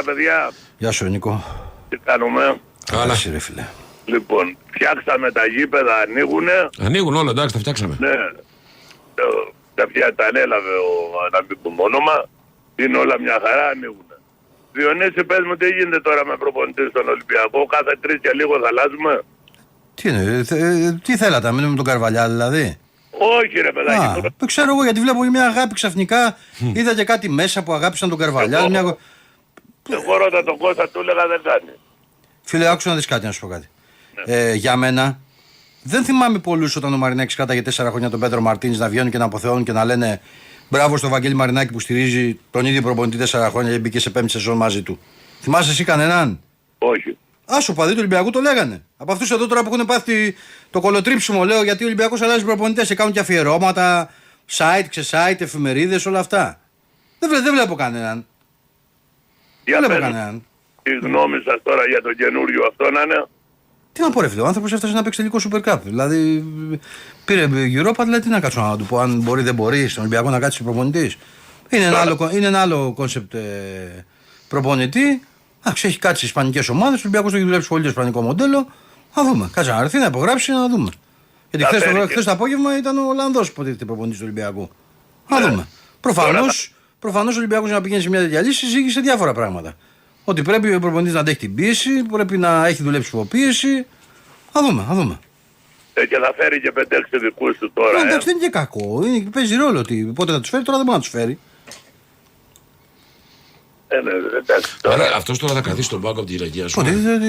παιδιά. Γεια σου, Νίκο. Τι κάνουμε? Καλά, ρε φίλε. Λοιπόν, φτιάξαμε τα γήπεδα, ανοίγουνε. Ανοίγουν όλα, εντάξει, τα φτιάξαμε. Ναι. Κάποια τα ανέλαβε να μην πούμε όνομα. Είναι όλα μια χαρά, ανοίγουνε. Διονύση, πες μου τι γίνεται τώρα με προπονητή στον Ολυμπιακό. Κάθε 3 και λίγο θα αλλάζουμε. Τι είναι, τι θέλατε, να μείνουμε με τον Καρβαλιά δηλαδή? Όχι ρε παιδάκι. Ξέρω εγώ, γιατί βλέπω μια αγάπη ξαφνικά. Είδα και κάτι μέσα που αγάπησαν τον Καρβαλιά. Εγώ ρώτα τον Κώστα, του έλεγα δεν κάνει. Φίλε, άκουσα να δεις κάτι, να σου πω κάτι. Ναι. Για μένα, δεν θυμάμαι πολλούς όταν ο Μαρινάκης κράταγε 4 χρόνια τον Πέτρο Μαρτίνης να βγαίνουν και να αποθεώνουν και να λένε μπράβο στο Βαγγέλη Μαρινάκη που στηρίζει τον ίδιο προπονητή 4 χρόνια και μπήκε σε 5η σεζόν μαζί του. Θυμάσαι εσύ κανέναν? Όχι. Άσο παδί του Ολυμπιακού το λέγανε. Από αυτούς εδώ τώρα που έχουν πάθει το κολοτρίψιμο, λέω, γιατί ο Ολυμπιακός αλλάζει προπονητές και κάνουν και αφιερώματα, site, ξεσite, εφημερίδες, όλα αυτά. Δεν βλέπω κανέναν. Δεν βλέπω κανέναν. Τι γνώμη σας τώρα για τον καινούριο αυτό να είναι? Τι να πω ρε φίλε, ο άνθρωπος έφτασε να παίξει τελικό Super Cup. Δηλαδή πήρε Europa, δηλαδή τι να κάτσω να του πω, αν μπορεί δεν μπορεί στον Ολυμπιακό να κάτσει προπονητής. Είναι ένα άλλο κόνσεπτ προπονητή. Έχει κάτσει στις ισπανικές ομάδες, ο Ολυμπιακός έχει δουλέψει πολύ το ισπανικό μοντέλο. Θα δούμε. Κάτσε να έρθει να υπογράψει να δούμε. Γιατί χθες το απόγευμα ήταν ο Ολλανδός που υποτίθεται προπονητής του Ολυμπιακού. Θα δούμε. Προφανώς ο Ολυμπιακός να πηγαίνει σε μια τέτοια λύση ζήγησε διάφορα πράγματα. Ότι πρέπει ο προπονητής να αντέχει την πίεση, πρέπει να έχει δουλέψει υποπίεση. Θα δούμε. Και θα φέρει και 5-6 δικούς του τώρα. Εντάξει, δεν είναι και κακό. Παίζει ρόλο ότι πότε θα τους φέρει, τώρα δεν μπορεί να τους φέρει. Τώρα... αυτός τώρα θα καθίσει στον πάγκο από τη Λαγία σου.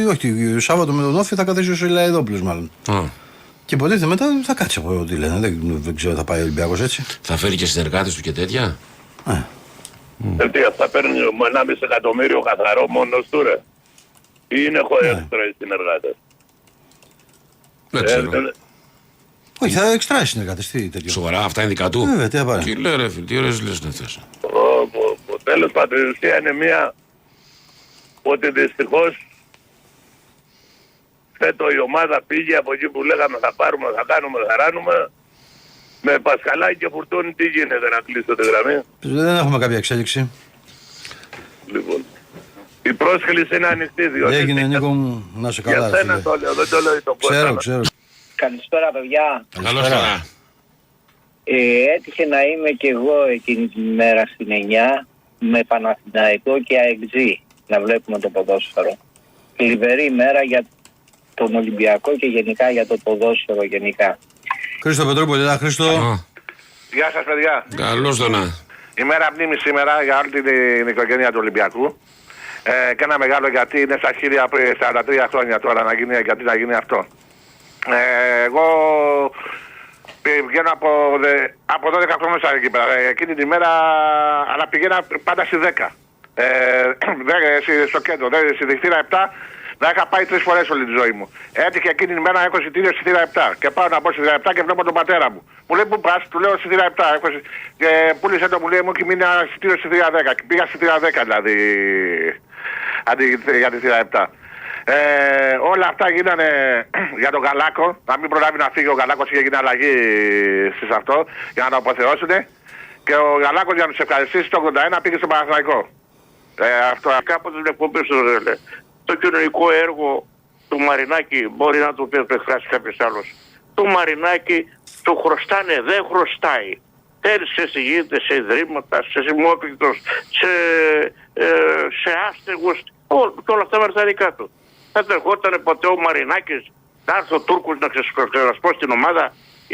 Όχι, Σάββατο με τον Όφη θα καθίσει ο Σιλαεδόπουλος μάλλον. Και ποτέ μετά θα κάτσει από ό,τι λένε. Δεν ξέρω, θα πάει ο Ολυμπιακός έτσι. Θα φέρει και συνεργάτες του και τέτοια. Θα παίρνει 1,5 εκατομμύριο καθαρό μόνος του ρε. Ή είναι έξτρα οι συνεργάτες? Δεν ξέρω. Όχι, θα έξτρα οι συνεργάτες. Τι τέτοιο? Σοβαρά, αυτά είναι δικά του? Βέβαια, τι θα πάρει. Τι λέει ρε φίλε, τι ωραίες λες είναι αυτές. Τέλος πάντων, η ουσία είναι μία ότι δυστυχώς φέτο η ομάδα πήγε από εκεί που λέγαμε θα πάρουμε, θα κάνουμε, θα ράνουμε. Με Πασχαλάκη και Φουρτούνη τι γίνεται να κλείσω τη γραμμή? Δεν έχουμε κάποια εξέλιξη. Λοιπόν, η πρόσκληση είναι ανοιχτή διότι... Έγινε Νίκο μου, να σε καλά. Για σένα το λέω, δεν το λέω το Κώστα. Ξέρω. Καλησπέρα παιδιά. Καλησπέρα. Έτυχε να είμαι και εγώ εκείνη την ημέρα στην 9 με Παναθηναϊκό και ΑΕΚΖ να βλέπουμε το ποδόσφαιρο. Θλιβερή ημέρα για τον Ολυμπιακό και γενικά για το ποδόσφαιρο γενικά. Χρήστο Πετρούπολη, Χρήστο. Γεια σας παιδιά. Καλώς το να. Ημέρα μνήμης σήμερα για όλη την οικογένεια του Ολυμπιακού. Και ένα μεγάλο γιατί είναι στα χέρια 43 χρόνια τώρα γιατί να γίνει αυτό. Εγώ βγαίνω από 12 χρόνια εκεί πέρα. Εκείνη την ημέρα αλλά πηγαίνα πάντα στη 10. Στο κέντρο, στη δικτύρα 7. Να είχα πάει 3 φορές όλη τη ζωή μου. Έτυχε εκείνη την ημέρα να έχω εισιτήριο στη θύρα 7. Και πάω να μπω στη θύρα 7 και βλέπω τον πατέρα μου. Μου λέει που πας, του λέω στη θύρα 7. Και πούλησε το, μου λέει μου και μείνει ένα εισιτήριο στη θύρα 10. Και πήγα στη θύρα 10 δηλαδή. Αντί για τη θύρα 7. Όλα αυτά γίνανε για τον Γαλάκο. Να μην προλάβει να φύγει ο Γαλάκος, είχε γίνει αλλαγή στις αυτό. Για να το αποθεώσουν. Και ο Γαλάκος για να τους ευχαριστήσει το 81 πήγε στο Παναθηναϊκό. Αυτό κάποτε βλέπω πίσω ρε. Το κοινωνικό έργο του Μαρινάκη μπορεί να το εκφράσει κάποιος άλλος. Το Μαρινάκη το χρωστάνε, δεν χρωστάει. Θέλει σε συγγύητες, σε ιδρύματα, σε συμμόπικτος, σε άστεγους, όλα αυτά με τα δικά του. Θα ερχόταν ποτέ ο Μαρινάκης να έρθει ο Τούρκος να ξεσπροσπώσει την ομάδα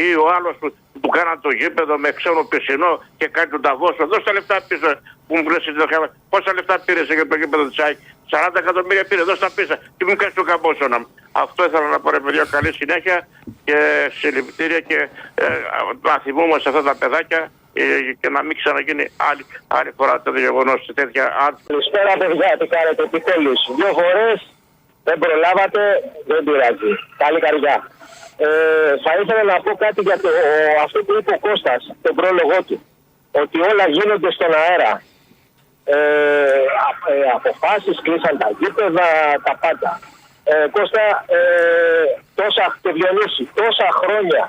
ή ο άλλος που κάναν το γήπεδο με ξένο πισινό και κάνει τον ταβόσο. Δώσε τα λεφτά πίσω που μου βλέπει το θέμα. Πόσα λεφτά πήρε για το γήπεδο της ΑΕΚ? 40 εκατομμύρια πήρε, δώσε τα πίσω. Τι μου κάνει το καμπόσο να. Αυτό ήθελα να πω ρε παιδιά, καλή συνέχεια και συλληπιτήρια και να θυμόμαστε αυτά τα παιδάκια και να μην ξαναγίνει άλλη φορά το γεγονός σε τέτοια άρθρα. Καλησπέρα παιδιά, τι κάνετε, τι θέλεις? 2 φορές δεν προλάβατε, δεν πειράζει. Καλή καρδιά. Θα ήθελα να πω κάτι για αυτό που είπε ο Κώστας, τον πρόλογό του. Ότι όλα γίνονται στον αέρα. Αποφάσεις, κλείσαν τα γήπεδα, τα πάντα. Κώστα, τόσα χρόνια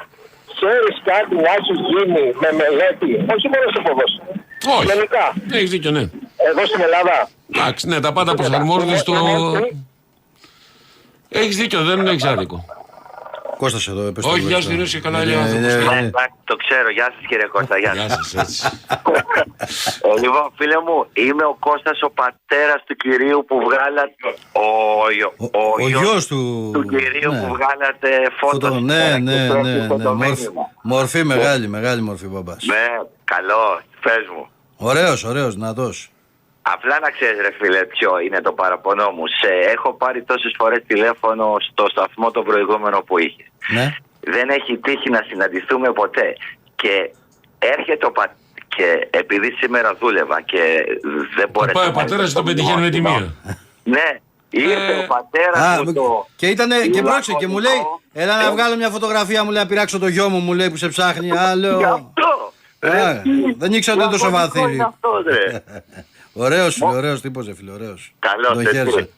ξέρεις κάτι να έχει γίνει με μελέτη, όχι μόνο στο ποδόσφαιρο. Όχι. Γενικά. Έχεις δίκιο, ναι. Εδώ στην Ελλάδα. Εντάξει, ναι, τα πάντα προσαρμόζονται στο. Έχεις δίκιο, δεν έχεις άδικο. Κώστας εδώ, πες το Όχι, λόγο, γεια έτσι. σου, είναι καλά Ναι, άνθρωπος. ναι, ναι. Εντάξει, το ξέρω. Γεια σας κύριε Κώστα. Γεια Γεια σας. σας, έτσι. Λοιπόν, φίλε μου, είμαι ο Κώστας, ο πατέρας του κυρίου που βγάλατε. Ο γιος του. Του κυρίου ναι. που βγάλατε φώτο. Ναι, ναι. Μορφή μεγάλη μορφή μπαμπάς. Ναι, καλό. Πες μου. Ωραίος, δυνατός. Απλά να ξέρεις ρε φίλε ποιο είναι το παραπονό μου. Έχω πάρει τόσες φορές τηλέφωνο στο σταθμό το προηγούμενο που είχες. Ναι. Δεν έχει τύχει να συναντηθούμε ποτέ. Και έρχεται και επειδή σήμερα δούλευα και δεν μπόρεσα. Πάει ο πατέρας τον πετυχαίνει με τη μία. Ναι, ήρθε ο πατέρας μου το. Και ήτανε, και πρόξε και μου λέει, έλα να Ε. βγάλω μια φωτογραφία, μου λέει, να πειράξω το γιο μου λέει, που σε ψάχνει. Α, λέω. Γι' αυτό. Δεν ήξερα ότι είναι τόσο βαθύ. Είναι αυτό, ρε. Ωραίος τύπος, φίλε, ωραίος. Καλός,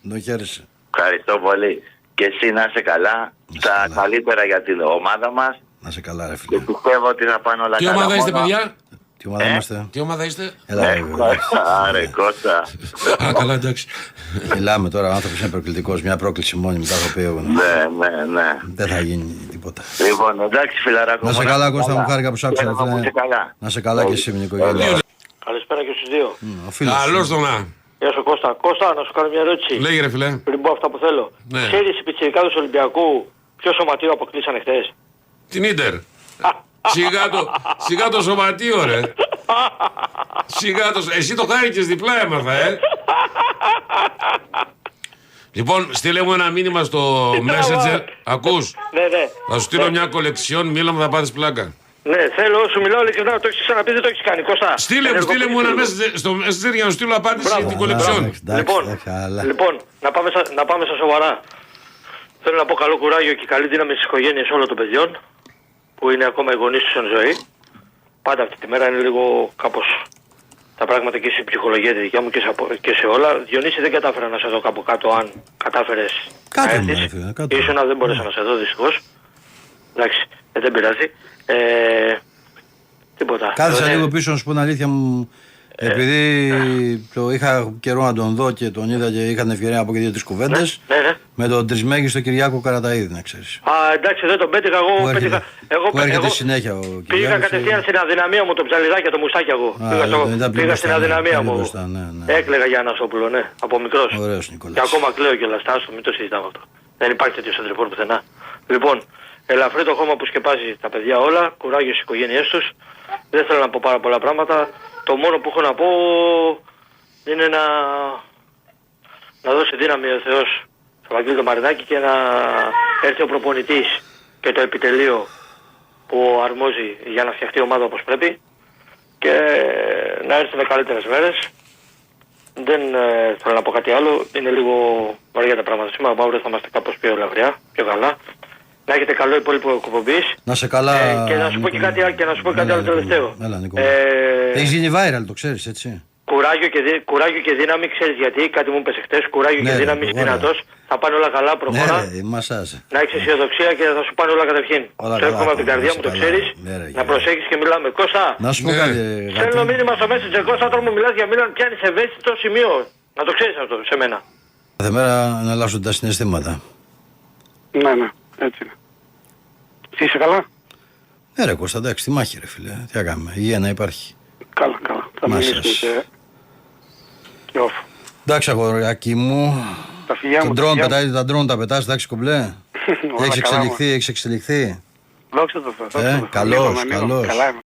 Τον χαίρεσε. Ευχαριστώ πολύ. Και εσύ να είσαι καλά. Τα καλύτερα για την ομάδα μας. Να σε καλά, ρε Και φίλε. πιστεύω ότι θα πάνε όλα Τι καλά. ομάδα είστε, Μόνο- παιδιά? Τι ομάδα είμαστε. Τι ομάδα είστε? Έλα, ρε, Άρε Κώστα. Α, καλά, εντάξει. μιλάμε τώρα, ο άνθρωπος είναι προκλητικός. Μια πρόκληση μόνη μου, τα έχω πει εγώ. Ναι. Δεν θα γίνει τίποτα. Λοιπόν, εντάξει φιλαράκο. Να σε μου, καλά, είσαι Κώστα μου, χάρηκα που σ' άκουσα, ρε Χαίρομαι που φίλε. είσαι καλά. Να σε καλά και εσύ με την οικογένεια. Καλησπέρα και στους δύο. Ο φίλος. Καλώς το να. Γεια σου Κώστα. Κώστα, να σου κάνω μια ερώτηση. Λέγε ρε φίλε. Πριν πω αυτά που θέλω. Ναι. Ξέρεις οι πιτσιρικάδες του Ολυμπιακού ποιο σωματείο αποκτήσανε χτες? Την Ίντερ. Σιγά το σωματείο, ρε. Εσύ το χάρηκες διπλά έμαθα, Λοιπόν, στείλε μου ένα μήνυμα στο Messenger. Ακούς, Ναι. θα σου στείλω μια κολεξιόν, μίλα μου, θα πάθεις πλάκα. Ναι, θέλω, σου μιλάω ειλικρινά, το έχεις ξαναπεί, δεν το έχεις κάνει. Κώστα. Στείλε μου ένα message στο Messenger για να σου στείλω απάντηση για την κολεξιόν. Λοιπόν, να πάμε στα σοβαρά. Θέλω να πω καλό κουράγιο και καλή δύναμη στις οικογένειες όλων των παιδιών που είναι ακόμα οι γονείς τους εν ζωή. Πάντα αυτή τη μέρα είναι λίγο κάπως τα πράγματα και στην ψυχολογία τη δικιά μου και σε όλα. Διονύση, δεν κατάφερα να σε δω κάπου κάτω αν κατάφερες Κάτω να μου, έρθεις. ρε φίλε, κάτω. Ήσουν δεν μπόρεσα να σε δω δυστυχώς. Εντάξει, δεν πειράζει. Τίποτα. Κάθισα λίγο πίσω να σου πω την αλήθεια μου. Επειδή το είχα καιρό να τον δω και τον είδα και είχα την ευκαιρία να πω και 2-3 κουβέντες. Ναι. Με τον τρισμέγιστο Κυριάκο Καραταΐδη, να ξέρεις. Εντάξει, δεν τον πέτυχα εγώ. Που έρχεται συνέχεια ο Πήγα Κυριάκος. κατευθείαν στην αδυναμία μου, το ψαλιδάκι, το μουστάκι εγώ. Πήγα στην αδυναμία μου. Έκλαιγα για Ανασόπουλο, ναι, από μικρός. Ωραίος Νικόλας. Και ακόμα κλαίω κιόλας, τάστο, μην το συζητάμε αυτό. Δεν υπάρχει τέτοιο σεντρεφόρ πουθενά. Λοιπόν, ελαφρύ το χώμα που σκεπάζει τα παιδιά όλα, κουράγιο στις οικογένειές τους. Δεν θέλω να πω πάρα πολλά πράγματα. Το μόνο που έχω να πω είναι να δώσει δύναμη ο Θεός στο Βαγγέλη το Μαρινάκη και να έρθει ο προπονητής και το επιτελείο που αρμόζει για να φτιαχτεί η ομάδα όπως πρέπει και να έρθει με καλύτερες μέρες. Δεν θέλω να πω κάτι άλλο, είναι λίγο βαριά τα πράγματα. Σήμερα από αύριο θα είμαστε κάπως πιο ελαφριά, πιο καλά. Να έχετε καλό υπόλοιπο εκπομπής. Να σε καλά. Και να σου πω και κάτι άλλο τελευταίο. Έλα, Νικόλα. Έχεις γίνει viral, το ξέρεις, έτσι. Κουράγιο και δύναμη, ξέρεις γιατί, κάτι μου είπες χτες, κουράγιο Ναι, και δύναμη, ωραία. δυνατός, θα πάνε όλα καλά, προχωρά. Ναι, μασάζ. Να έχεις αισιοδοξία και θα σου πάνε όλα κατευθείαν. Όλα Το καλά, εύχομαι από την καρδιά να μου, σε το καλά. ξέρεις, Ναι, ρε, να γεια. προσέχεις και μιλάμε. Κώστα, Να σου πω Ναι. κάτι. στέλνω Γάτη. μήνυμα στο Messenger, Κώστα, όταν μου μιλάς για Μίλαν πιάνεις ευαίσθητο σημείο. Να το ξέρεις αυτό σε μένα. Κάθε μέρα να αλλάσουν τα συναισθήματα. Ναι, έτσι είναι. Είσαι καλά? Ναι, ρε Κώστα, εντάξει, τη μάχη, ρε φίλε. Τι να κάνουμε, υγεία να υπάρχει. Καλά. Θα Μάσας. μιλήσουμε και off. Εντάξει, αγοράκι μου. Τα φιλιά μου. Τα ντρόν τα πετάς, εντάξει, κομπλέ. Όλα καλά, Έχεις εξελιχθεί. Δόξα τω Θεώ. Καλός. Καλά είμαι.